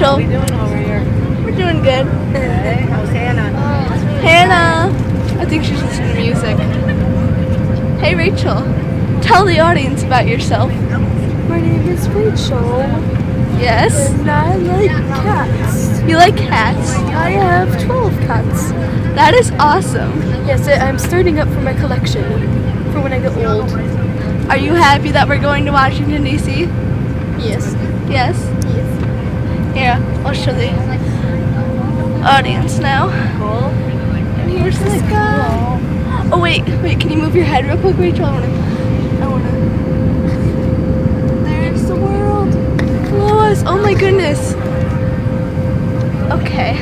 Rachel. How we doing over here? We're doing good. Hey, how's Hannah? Hannah. I think she's listening to music. Hey Rachel, tell the audience about yourself. My name is Rachel, Yes? and I like cats. You like cats? I have 12 cats. That is awesome. Yes, I'm starting up for my collection for when I get old. Are you happy that we're going to Washington, D.C.? Yes. Yes? Yes. Here, I'll show the audience now. Cool. And here's the sky. Oh wait, can you move your head real quick, Rachel? I wanna. There's the world below us. Oh my goodness. Okay.